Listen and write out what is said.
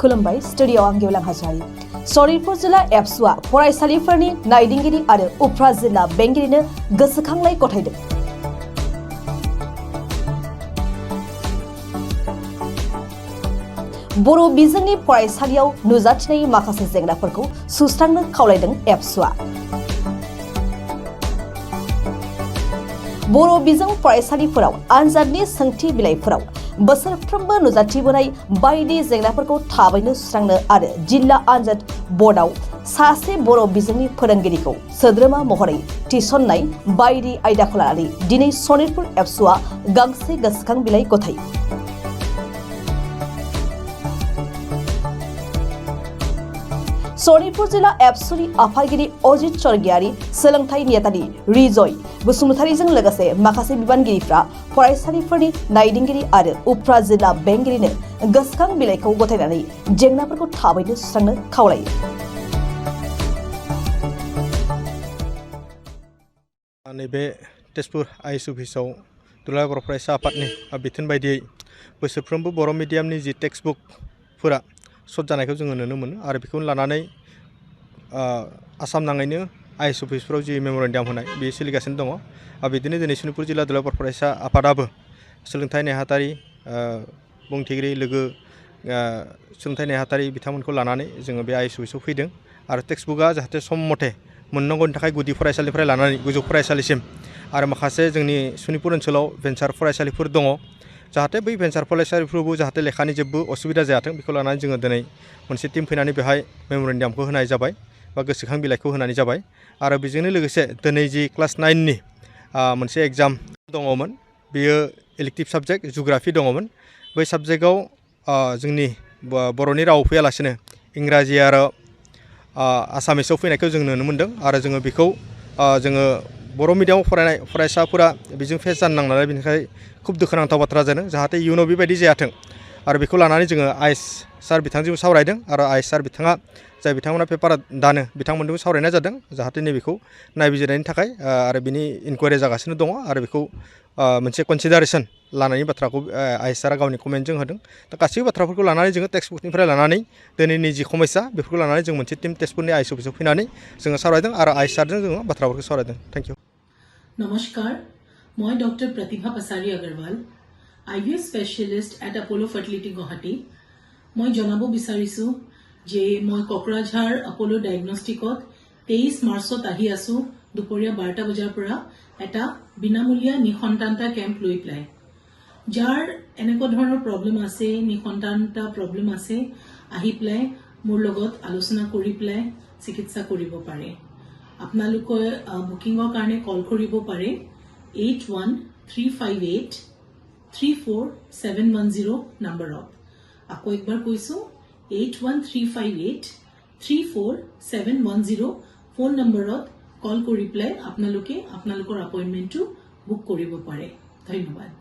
खुलुमबाय स्टुडिअ आं गेवलां हाज'वारि सनितपुर जिल्ला एबसुआ फरायसालिफोरनि नायदिंगिरि आरो उफ्रा जिल्ला बेंगिरिनो गोसोखांनाय गथायदों। बर' बिजोंनि फरायसालियाव नुजाथिनाय माखासे जेंनाफोरखौ सुस्रांनो खावलायदों एबसुआ। बर' बिजों फरायसालिफोराव आनजादनि सोंथि बिलाइफोराव बोसोरफ्रोमबो नुजाथिबोनाय बायदि जेंनाफोरखौ थाबैनो सुस्रांनो आरो जिल्ला आनजाद बर्डआव सासे बर' बिजोंनि फोरोंगिरिखौ सोद्रोमा महरै थिसननाय बायदि आयदाखौ लानानै दिनै सनितपुर एबसुआ गांसे गोसोखां बिलाइ गथायो। सनितपुर जिल्ला एबसुनि आफादगिरि अजित स्वर्गियारि सोलोंथाइ नेहाथारि रिजय बसुमतारीजों लोगोसे माखासे बिबानगिरिफ्रा फरायसालिफोरनि नायदिंगिरि आरो उफ्रा जिल्ला बेंगिरिनो गोसोखां बिलाइखौ गथायनानै जेंनाफोरखौ थाबैनो सुस्रांनो खावलायो। नैबे तेजपुर आइएस अफिसाव दुलाराय बर' फरायसा आफादनि बिथोन बायदियै बोसोरफ्रोमबो बर' मिडियामनि जि टेक्सट बुकफोरा सर्ट जानायखौ जोङो नुनो मोनो आरो बेखौनो लानानै आसाम नाङैनो आइएस अफिसफोराव जि मेम'रेन्डाम होनाय बेयो सोलिगासिनो दङ। बिदिनो दिनै सनितपुर जिल्ला दुलाराय बर' फरायसा आफादाबो सोलोंथाइ नेहाथारि बुंथिगिरि लोगो सोलोंथाइ नेहाथारि बिथांमोनखौ लानानै जोङो बे आइएस अफिसाव फैदों आरो टेक्सट बुकआ जाहाथे सम मथे मोननांगौनि थाखाय गुदि फरायसालिनिफ्राय लानानै गोजौ फरायसालिसिम आरो माखासे जोंनि सनितपुर ओनसोलाव भेन्सार फरायसालिफोर दङ जाहाथे बै भेन्सार फरायसालिफोरावबो जाहाथे लेखानि जेबो असुबिदा जायाथों बेखौ लानानै जोङो दिनै मोनसे टिम फैनानै बेहाय मेम'रेन्डामखौ होनाय जाबाय बा गोसोखां बिलाइखौ होनानै जाबाय आरो बेजोंनो लोगोसे दिनै जि क्लास 9नि मोनसे एग्जाम दङमोन बेयो इलेक्टिभ साबजेक्ट जुग्राफि दङमोन बै साबजेक्टआव जोंनि बर'नि राव फैयालासिनो इंराजि आरो आसामिसाव फैनायखौ जों नुनो मोन्दों आरो जोङो बेखौ जोङो बर' मिडियामाव फरायनाय फरायसाफोरा बेजों फेस जानो नांनानै बेनिखाय खुब दुखुनांथाव बाथ्रा जादों जाहाथे इयुनाव बेबायदि जायाथों आरो बेखौ लानानै जोङो आइएस सार बिथांजों सावरायदों आरो आइएस सार बिथाङा जाय बिथांमोना पेपार दानो बिथांमोनजोंबो सावरायनाय जादों जाहाथे नैबेखौ नायबिजिरनायनि थाखाय आरो बिनि इनकुवारि जागासिनो दङ आरो बेखौ मोनसे कनसिडारेसन लानायनि बाथ्राखौ आइएस सारा गावनि कमेन्टजों होदों। दा गासैबो बाथ्राफोरखौ लानानै जोङो टेक्सट बुकनिफ्राय लानानै दिनैनि जि समस्या बेफोरखौ लानानै जों मोनसे टिम तेजपुरनि आइएस अफिसाव फैनानै जोङो सावरायदों आरो आइएस सारजों जोङो बाथ्राफोरखौ सावरायदों। Thank you. नमस्कार, मैं doctor Pratibha Pasari Agrawal IVF specialist at Apollo fertility Guwahati. मैं जनाब विचारिছো जे मैं कक्राझार अपोलो डायग्नोस्टिकत 23 मार्चत आহি आसो दुपरिया 12टा बजार পৰা এটা বিনামূলীয়া নিসন্তানতা কেম্প লৈ পেলাই যাৰ এনেকুৱা ধৰণৰ প্ৰব্লেম আছে নিসন্তানতা প্ৰব্লেম আছে আহি পেলাই মোৰ লগত আলোচনা কৰি পেলাই চিকিৎসা কৰিব পাৰে। আপোনালোকে বুকিংৰ কাৰণে কল কৰিব পাৰে 8135834710 নম্বৰত। আকৌ একবাৰ কৈছো 8135834710 ফোন নম্বৰত কল কৰি পেলাই আপোনালোকে আপোনালোকৰ এপইণ্টমেণ্টটো বুক কৰিব পাৰে। ধন্যবাদ।